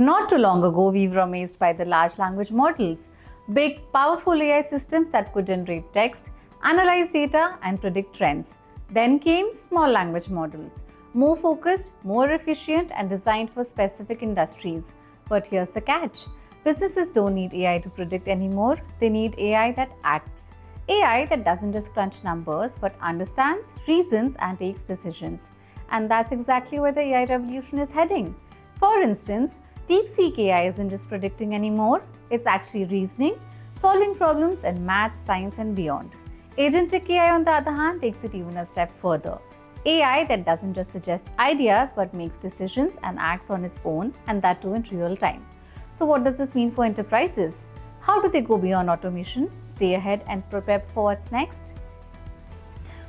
Not too long ago, we were amazed by the large language models, big, powerful AI systems that could generate text, analyze data, and predict trends. Then came small language models, more focused, more efficient, and designed for specific industries. But here's the catch. Businesses don't need AI to predict anymore, they need AI that acts. AI that doesn't just crunch numbers but understands, reasons, and takes decisions. And that's exactly where the AI revolution is heading. For instance, DeepSeek AI isn't just predicting anymore, it's actually reasoning, solving problems in math, science, and beyond. Agentic AI, on the other hand, takes it even a step further. AI that doesn't just suggest ideas but makes decisions and acts on its own, and that too in real time. So, what does this mean for enterprises? How do they go beyond automation, stay ahead, and prepare for what's next?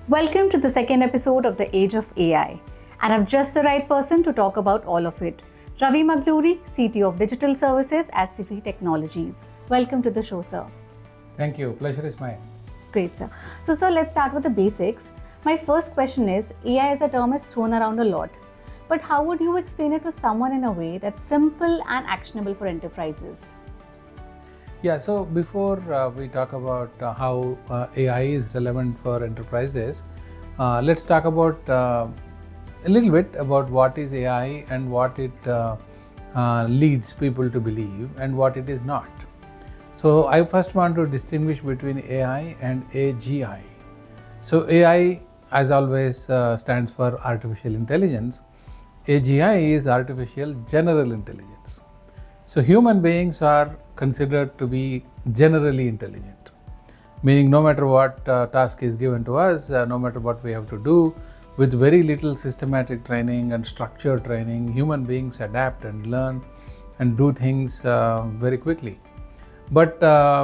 Welcome to the second episode of The Age of AI, and I'm just the right person to talk about all of it. Ravi Magluri, CTO of Digital Services at Sify Technologies. Welcome to the show, sir. Thank you. Pleasure is mine. Great, sir. So, sir, let's start with the basics. My first question is, AI as a term is thrown around a lot, but how would you explain it to someone in a way that's simple and actionable for enterprises? Yeah, so before we talk about how AI is relevant for enterprises, let's talk about a little bit about what is AI and what it leads people to believe and what it is not. So I first want to distinguish between AI and AGI. So AI, as always, stands for artificial intelligence. AGI is artificial general intelligence. So human beings are considered to be generally intelligent, meaning no matter what task is given to us, no matter what we have to do, with very little systematic training and structured training, human beings adapt and learn and do things very quickly. But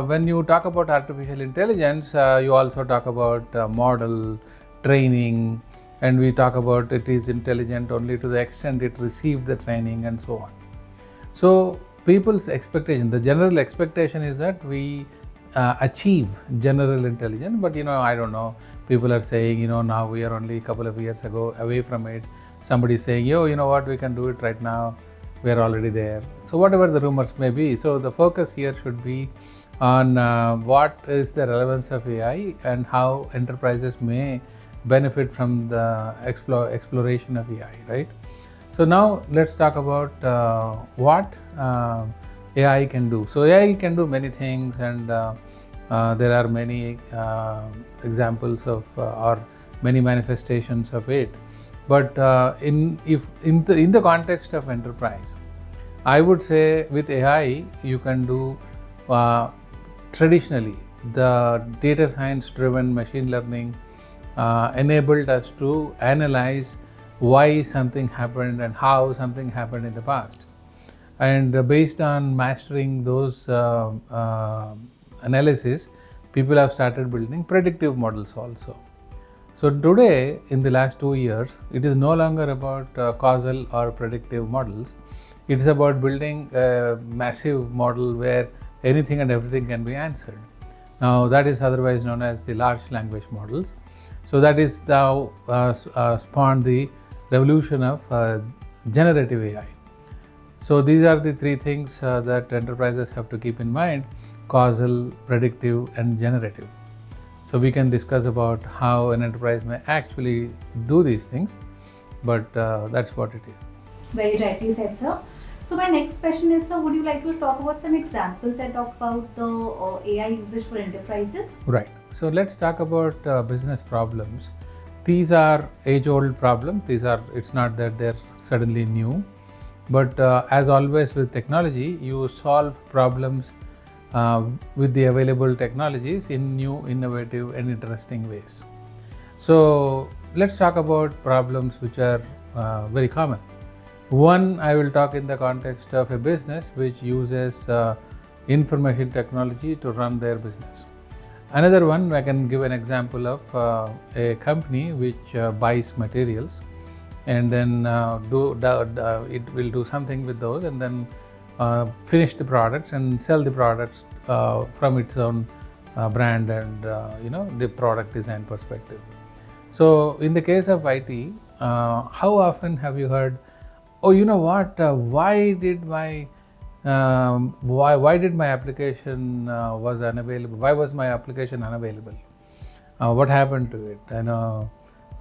when you talk about artificial intelligence, you also talk about model, training, and we talk about it is intelligent only to the extent it received the training and so on. So people's expectation, the general expectation is that we achieve general intelligence, but I don't know, people are saying, now we are only a couple of years ago away from it. Somebody is saying, you know what, we can do it right now, we are already there. So whatever the rumors may be, so the focus here should be on what is the relevance of AI and how enterprises may benefit from the exploration of AI, right? So now let's talk about what AI can do. So AI can do many things, and there are many examples of or many manifestations of it. But in the context of enterprise, I would say with AI you can do traditionally the data science driven machine learning enabled us to analyze why something happened and how something happened in the past. And based on mastering those analysis, people have started building predictive models also. So today, in the last 2 years, it is no longer about causal or predictive models. It is about building a massive model where anything and everything can be answered. Now that is otherwise known as the large language models. So that is now spawned the revolution of generative AI. So these are the three things that enterprises have to keep in mind: causal, predictive, and generative. So we can discuss about how an enterprise may actually do these things, but that's what it is. Very rightly said, sir. So my next question is, sir, would you like to talk about some examples that talk about the AI usage for enterprises? Right. So let's talk about business problems. These are age-old problems. It's not that they're suddenly new, but as always with technology, you solve problems with the available technologies in new, innovative, and interesting ways. So let's talk about problems which are very common. One, I will talk in the context of a business which uses information technology to run their business. Another one, I can give an example of a company which buys materials and then it will do something with those and then finish the products and sell the products from its own brand and the product design perspective. So in the case of IT, how often have you heard, oh, you know what, why did my why did my application was unavailable? Why was my application unavailable? What happened to it?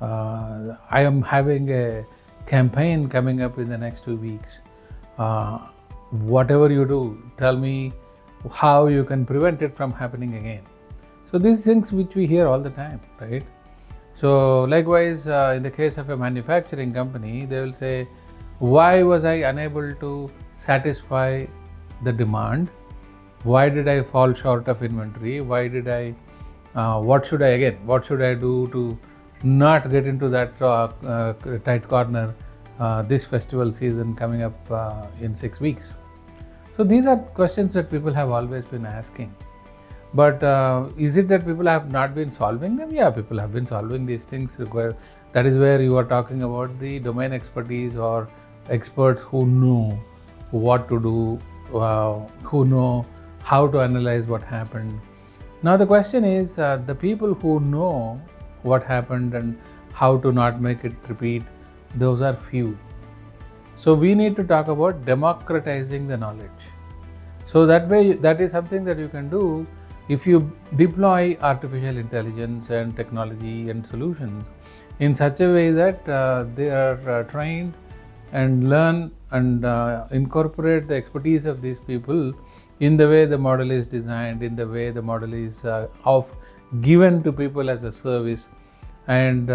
I am having a campaign coming up in the next 2 weeks. Whatever you do, tell me how you can prevent it from happening again. So these things which we hear all the time, right? So likewise, in the case of a manufacturing company, they will say, why was I unable to satisfy the demand? Why did I fall short of inventory? Why did I, what should I do to not get into that tight corner this festival season coming up in 6 weeks? So these are questions that people have always been asking. But is it that people have not been solving them? Yeah, people have been solving these things. That is where you are talking about the domain expertise or experts who know what to do, who know how to analyze what happened. Now the question is, the people who know what happened and how to not make it repeat, those are few. So we need to talk about democratizing the knowledge. So that way, that is something that you can do if you deploy artificial intelligence and technology and solutions in such a way that they are trained and learn and incorporate the expertise of these people in the way the model is designed, in the way the model is given to people as a service. And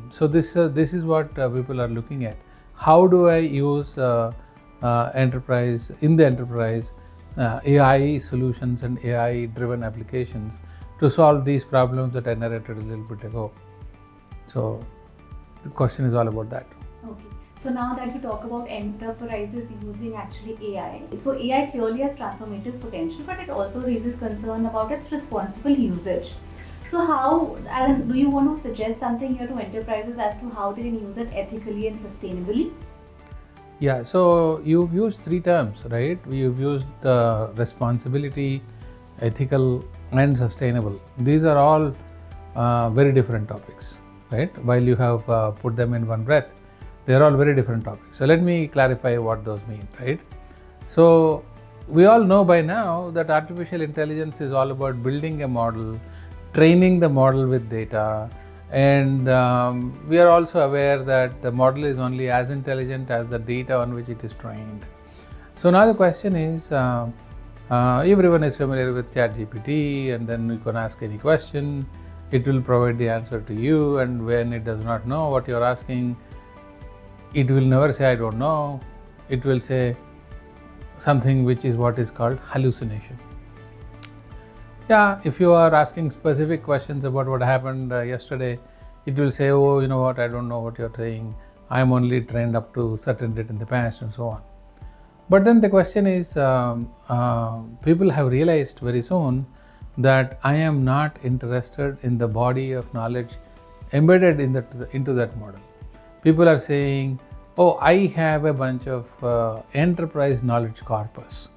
so this is what people are looking at. How do I use enterprise AI solutions and AI driven applications to solve these problems that I narrated a little bit ago? So the question is all about that. Okay. So now that we talk about enterprises using actually AI, so AI clearly has transformative potential, but it also raises concern about its responsible usage. So how, do you want to suggest something here to enterprises as to how they can use it ethically and sustainably? Yeah, so you've used 3 terms, right? You've used responsibility, ethical and sustainable. These are all very different topics, right? While you have put them in one breath, they are all very different topics. So let me clarify what those mean, right? So we all know by now that artificial intelligence is all about building a model, training the model with data, and we are also aware that the model is only as intelligent as the data on which it is trained. So now the question is, everyone is familiar with ChatGPT, and then you can ask any question, it will provide the answer to you, and when it does not know what you're asking, it will never say I don't know, it will say something which is what is called hallucination. Yeah, if you are asking specific questions about what happened yesterday, it will say, oh, you know what, I don't know what you're saying, I'm only trained up to certain date in the past, and so on. But then the question is, people have realized very soon that I am not interested in the body of knowledge embedded into that model. People are saying, oh, I have a bunch of enterprise knowledge corpus.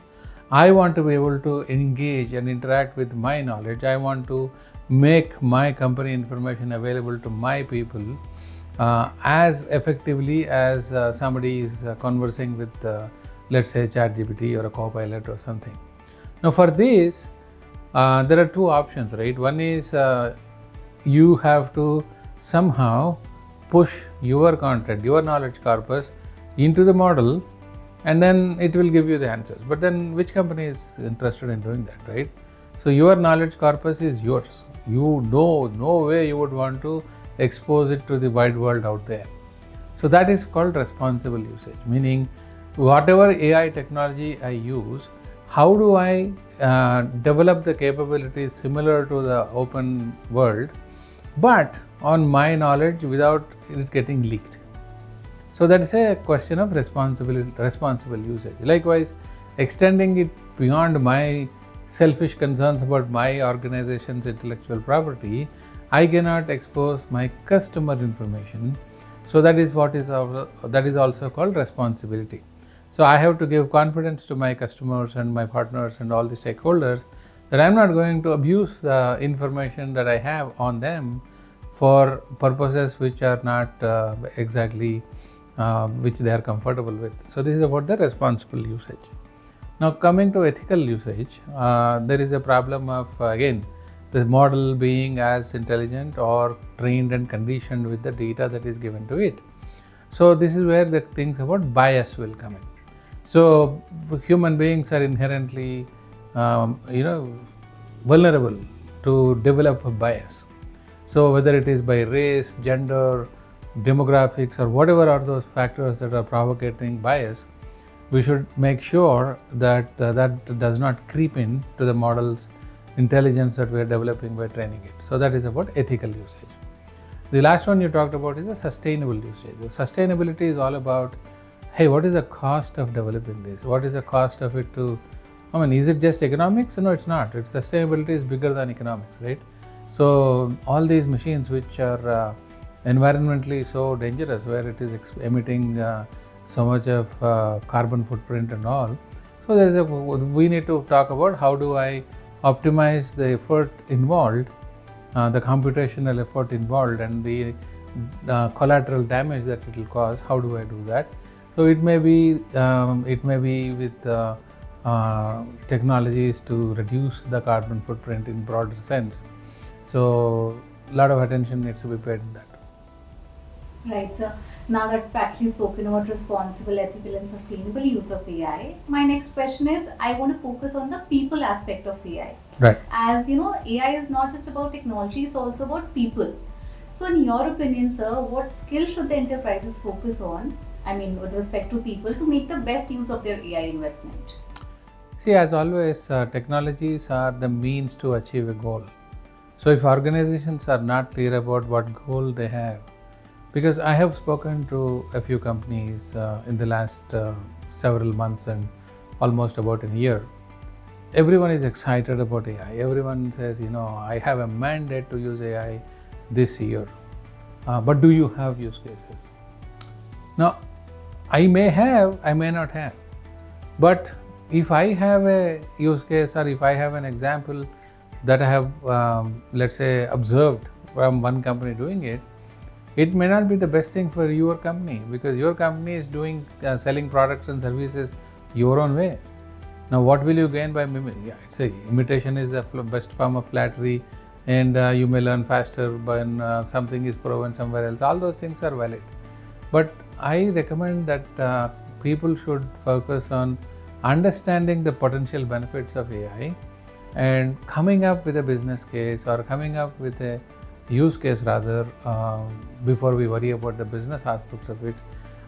I want to be able to engage and interact with my knowledge. I want to make my company information available to my people as effectively as somebody is conversing with, let's say, ChatGPT or a Copilot or something. Now, for this, there are 2 options, right? One is you have to somehow push your content, your knowledge corpus into the model, and then it will give you the answers. But then which company is interested in doing that, right? So your knowledge corpus is yours. You know, no way you would want to expose it to the wide world out there. So that is called responsible usage, meaning whatever AI technology I use, how do I develop the capabilities similar to the open world, but on my knowledge without it getting leaked. So that is a question of responsible usage. Likewise, extending it beyond my selfish concerns about my organization's intellectual property, I cannot expose my customer information. So that is also called responsibility. So I have to give confidence to my customers and my partners and all the stakeholders that I'm not going to abuse the information that I have on them for purposes which are not exactly which they are comfortable with. So this is about the responsible usage. Now coming to ethical usage, there is a problem of again the model being as intelligent or trained and conditioned with the data that is given to it. So this is where the things about bias will come in. So human beings are inherently vulnerable to develop a bias. So whether it is by race, gender, demographics, or whatever are those factors that are provoking bias, we should make sure that that does not creep in to the model's intelligence that we are developing by training it. So that is about ethical usage. The last one you talked about is a sustainable usage. The sustainability is all about, hey, what is the cost of developing this? What is the cost of it to, is it just economics? No, it's not. It's sustainability is bigger than economics, right? So all these machines which are environmentally so dangerous, where it is emitting so much of carbon footprint and all. So we need to talk about how do I optimize the effort involved, the computational effort involved, and the collateral damage that it will cause. How do I do that? So it may be with technologies to reduce the carbon footprint in broader sense. So a lot of attention needs to be paid in that. Right, so now that we've actually spoken about responsible, ethical and sustainable use of AI, my next question is, I want to focus on the people aspect of AI. Right. As you know, AI is not just about technology, it's also about people. So in your opinion, sir, what skill should the enterprises focus on, with respect to people, to make the best use of their AI investment? See, as always, technologies are the means to achieve a goal. So if organizations are not clear about what goal they have, because I have spoken to a few companies in the last several months and almost about a year. Everyone is excited about AI. Everyone says, I have a mandate to use AI this year. But do you have use cases? Now, I may have, I may not have. But if I have a use case, or if I have an example that I have, let's say, observed from one company doing it, it may not be the best thing for your company, because your company is doing selling products and services your own way. Now, what will you gain by mimicking? Imitation is the best form of flattery, and you may learn faster when something is proven somewhere else. All those things are valid. But I recommend that people should focus on understanding the potential benefits of AI and coming up with a business case, or coming up with a use case rather, before we worry about the business aspects of it.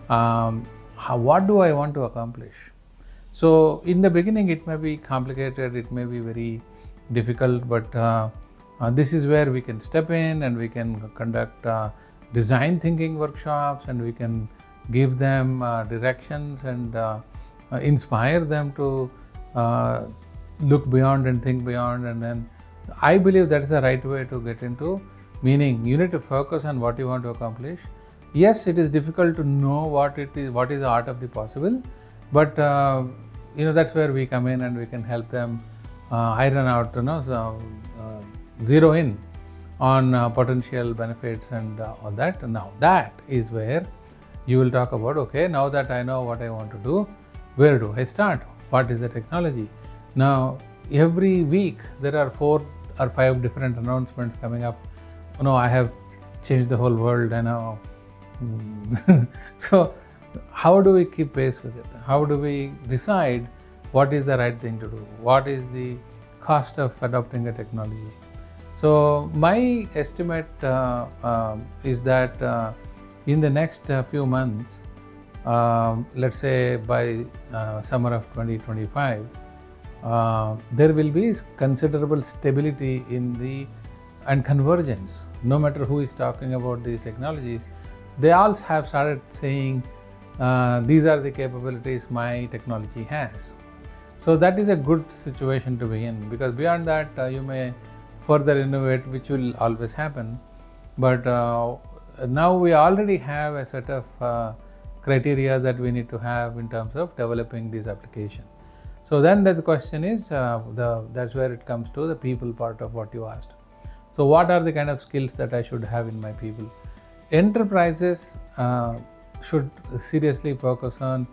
What do I want to accomplish? So in the beginning it may be complicated, it may be very difficult, but this is where we can step in and we can conduct design thinking workshops, and we can give them directions and inspire them to look beyond and think beyond. And then I believe that's the right way to get into. Meaning, you need to focus on what you want to accomplish. Yes, it is difficult to know what is the art of the possible, but that's where we come in and we can help them iron out, zero in on potential benefits and all that. And now that is where you will talk about, okay, now that I know what I want to do, where do I start? What is the technology? Now, every week there are 4 or 5 different announcements coming up. I have changed the whole world, I know. So how do we keep pace with it? How do we decide what is the right thing to do? What is the cost of adopting a technology? So my estimate is that in the next few months, let's say by summer of 2025, there will be considerable stability and convergence. No matter who is talking about these technologies, they all have started saying, these are the capabilities my technology has. So that is a good situation to be in, because beyond that you may further innovate, which will always happen. But now we already have a set of criteria that we need to have in terms of developing these applications. So then the question is, that's where it comes to the people part of what you asked. So what are the kind of skills that I should have in my people? Enterprises should seriously focus on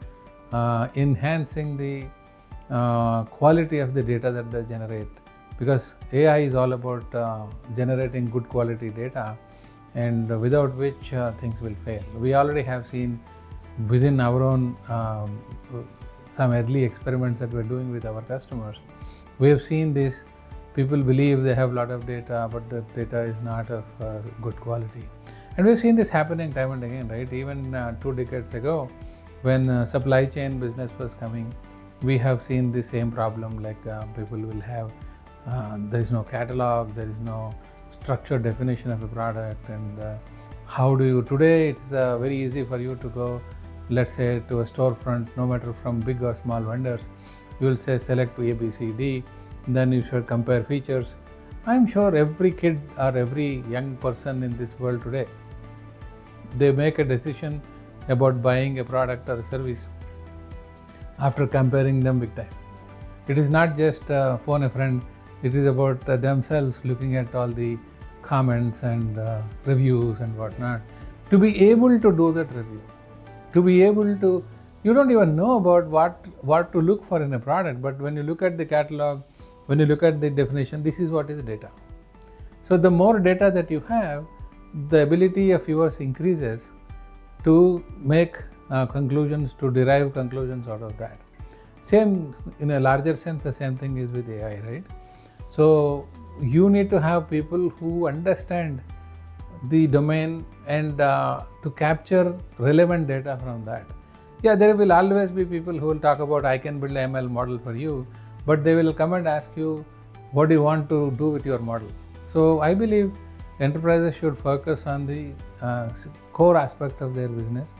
enhancing the quality of the data that they generate, because AI is all about generating good quality data, and without which things will fail. We already have seen within our own some early experiments that we're doing with our customers. We have seen this. People believe they have a lot of data, but the data is not of good quality. And we've seen this happening time and again, right? Even 2 decades ago, when supply chain business was coming, we have seen the same problem, like people will have, there is no catalog, there is no structured definition of a product, and how do you, today it's very easy for you to go, let's say, to a storefront, no matter from big or small vendors, you will say select A, B, C, D, then you should compare features. I'm sure every kid or every young person in this world today, they make a decision about buying a product or a service after comparing them big time. It is not just phone a friend, it is about themselves looking at all the comments and reviews and whatnot, to be able to do that review, to be able to, you don't even know about what to look for in a product, but when you look at the catalog, when you look at the definition, this is what is data. So the more data that you have, the ability of yours increases to make conclusions, to derive conclusions out of that. Same, in a larger sense, the same thing is with AI, right? So you need to have people who understand the domain and to capture relevant data from that. Yeah, there will always be people who will talk about, I can build an ML model for you, but they will come and ask you, what do you want to do with your model? So I believe enterprises should focus on the core aspect of their business.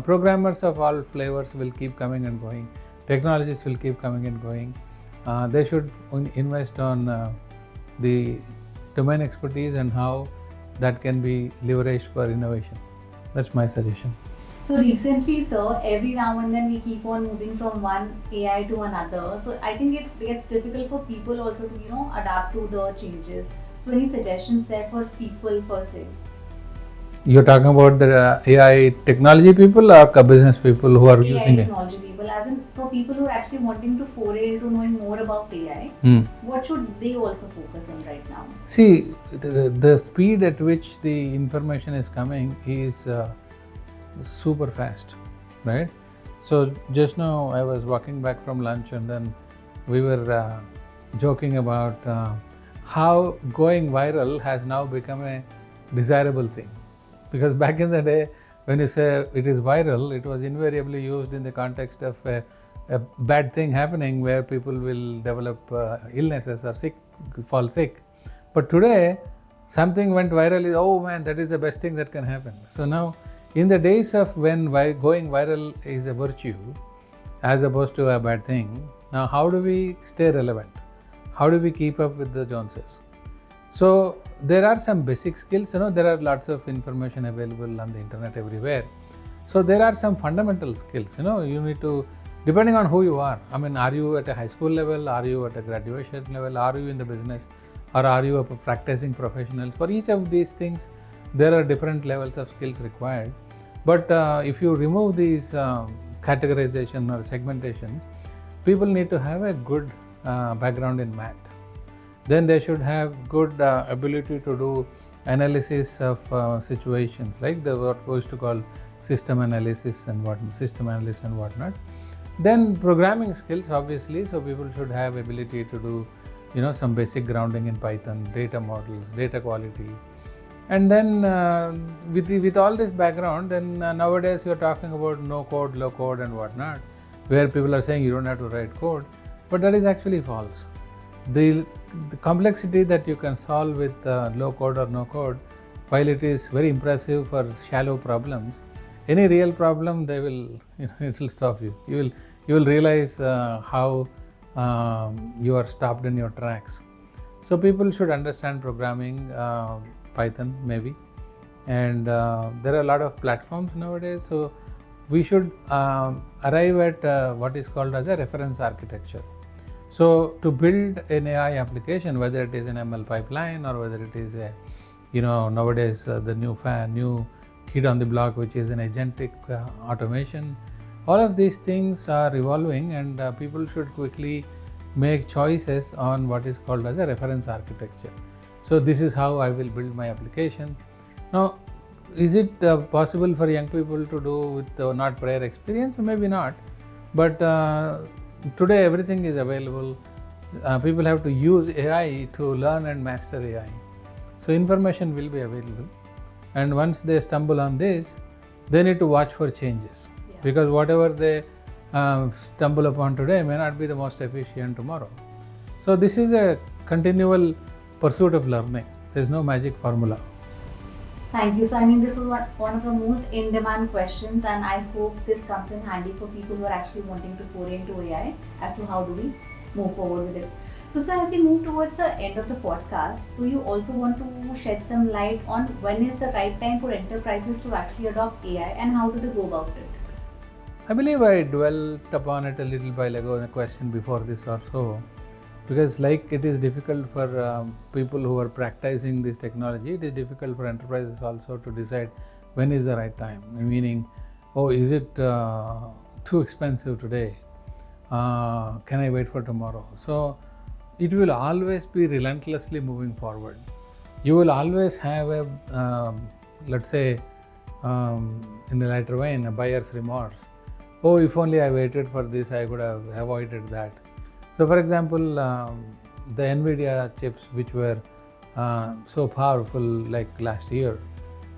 Programmers of all flavors will keep coming and going. Technologies will keep coming and going. They should invest on the domain expertise and how that can be leveraged for innovation. That's my suggestion. So recently, sir, every now and then we keep on moving from one AI to another. So I think it gets difficult for people also to, adapt to the changes. So any suggestions there for people per se? You're talking about the AI technology people or business people who are using AI technology people, as in for people who are actually wanting to foray into knowing more about AI, what should they also focus on right now? See, the speed at which the information is coming is super fast, right? So just now I was walking back from lunch, and then we were joking about how going viral has now become a desirable thing. Because back in the day, when you say it is viral, it was invariably used in the context of a bad thing happening where people will develop illnesses or fall sick. But today, something went viral, oh man, that is the best thing that can happen. So now, in the days of when going viral is a virtue as opposed to a bad thing, now how do we stay relevant? How do we keep up with the Joneses? So there are some basic skills, there are lots of information available on the internet everywhere. So there are some fundamental skills, you need to, depending on who you are. I mean, are you at a high school level? Are you at a graduation level? Are you in the business? Or are you a practicing professional? For each of these things, there are different levels of skills required. But if you remove these categorization or segmentation, people need to have a good background in math. Then they should have good ability to do analysis of situations, like what we used to call system analysis and whatnot. Then programming skills, obviously, so people should have ability to do, some basic grounding in Python, data models, data quality. And then with all this background, then nowadays you're talking about no code, low code and whatnot, where people are saying you don't have to write code, but that is actually false. The complexity that you can solve with low code or no code, while it is very impressive for shallow problems, any real problem, it will stop you. You will realize how you are stopped in your tracks. So people should understand programming, Python maybe, and there are a lot of platforms nowadays. So we should arrive at what is called as a reference architecture. So to build an AI application, whether it is an ML pipeline or whether it is a, nowadays the new kid on the block, which is an agentic automation, All of these things are evolving, and people should quickly make choices on what is called as a reference architecture. So this is how I will build my application. Now, is it possible for young people to do with not prior experience? Maybe not, but today everything is available. People have to use AI to learn and master AI. So information will be available, and once they stumble on this, they need to watch for changes, because whatever they stumble upon today may not be the most efficient tomorrow. So this is a continual pursuit of learning. There is no magic formula. Thank you. So, this was one of the most in-demand questions, and I hope this comes in handy for people who are actually wanting to foray into AI as to how do we move forward with it. So, sir, as we move towards the end of the podcast, do you also want to shed some light on when is the right time for enterprises to actually adopt AI and how do they go about it? I believe I dwelt upon it a little while ago in a question before this or so, because like it is difficult for people who are practicing this technology, it is difficult for enterprises also to decide when is the right time. Meaning, is it too expensive today? Can I wait for tomorrow? So it will always be relentlessly moving forward. You will always have a, let's say, in the latter vein, a buyer's remorse. If only I waited for this, I could have avoided that. So for example, the NVIDIA chips which were so powerful like last year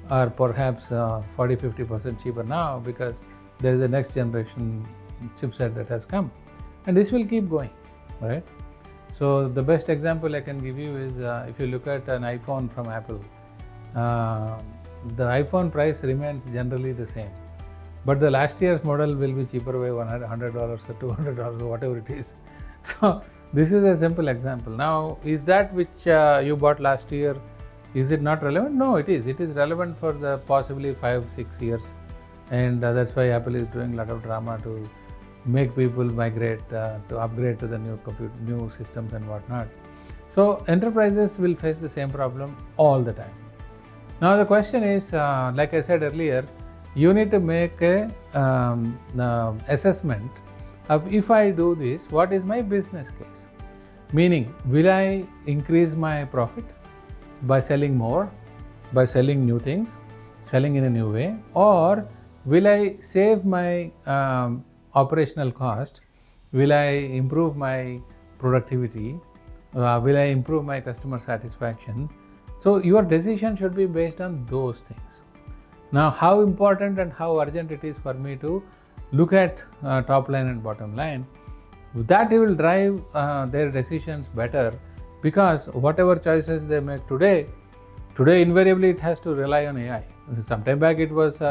are perhaps 40-50% cheaper now because there is a next generation chipset that has come, and this will keep going, right? So the best example I can give you is if you look at an iPhone from Apple, the iPhone price remains generally the same, but the last year's model will be cheaper by $100 or $200 or whatever it is. So this is a simple example. Now, is that which you bought last year, is it not relevant? No, it is. It is relevant for the possibly 5-6 years, and that's why Apple is doing a lot of drama to make people migrate to upgrade to the new systems and whatnot. So enterprises will face the same problem all the time. Now the question is, like I said earlier, you need to make a assessment of, if I do this, what is my business case? Meaning, will I increase my profit by selling more, by selling new things, selling in a new way, or will I save my operational cost? Will I improve my productivity? Will I improve my customer satisfaction? So your decision should be based on those things. Now, how important and how urgent it is for me to look at top line and bottom line, that will drive their decisions better, because whatever choices they make today invariably it has to rely on AI. Sometime back it was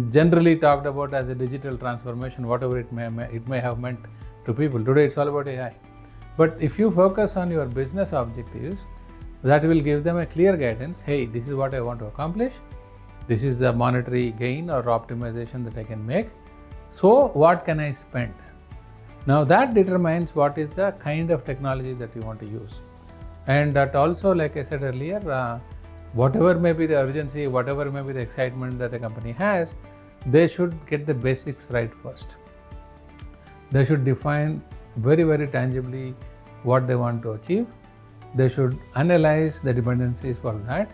generally talked about as a digital transformation, whatever it may have meant to people. Today it's all about AI. But if you focus on your business objectives, that will give them a clear guidance. Hey, this is what I want to accomplish. This is the monetary gain or optimization that I can make. So what can I spend? Now that determines what is the kind of technology that you want to use. And that also, like I said earlier, whatever may be the urgency, whatever may be the excitement that a company has, they should get the basics right first. They should define very, very tangibly what they want to achieve. They should analyze the dependencies for that.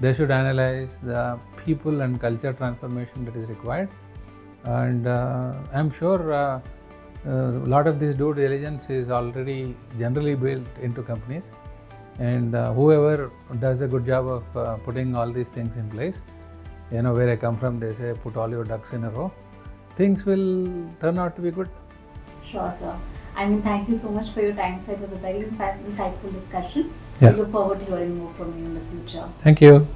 They should analyze the people and culture transformation that is required. And I'm sure a lot of this due diligence is already generally built into companies. And whoever does a good job of putting all these things in place, where I come from, they say put all your ducks in a row, things will turn out to be good. Sure, sir. Thank you so much for your time, sir. It was a very insightful discussion. Yeah. We look forward to hearing more from you in the future. Thank you.